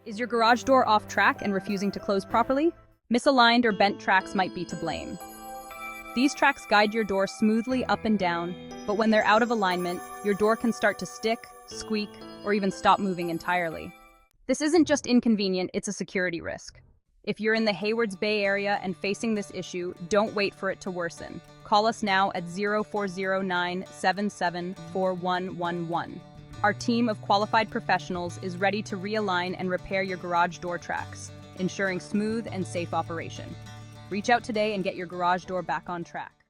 Is your garage door off track and refusing to close properly? Misaligned or bent tracks might be to blame. These tracks guide your door smoothly up and down, but when they're out of alignment, your door can start to stick, squeak, or even stop moving entirely. This isn't just inconvenient, it's a security risk. If you're in the Haywards Bay area and facing this issue, don't wait for it to worsen. Call us now at 0409-774111. Our team of qualified professionals is ready to realign and repair your garage door tracks, ensuring smooth and safe operation. Reach out today and get your garage door back on track.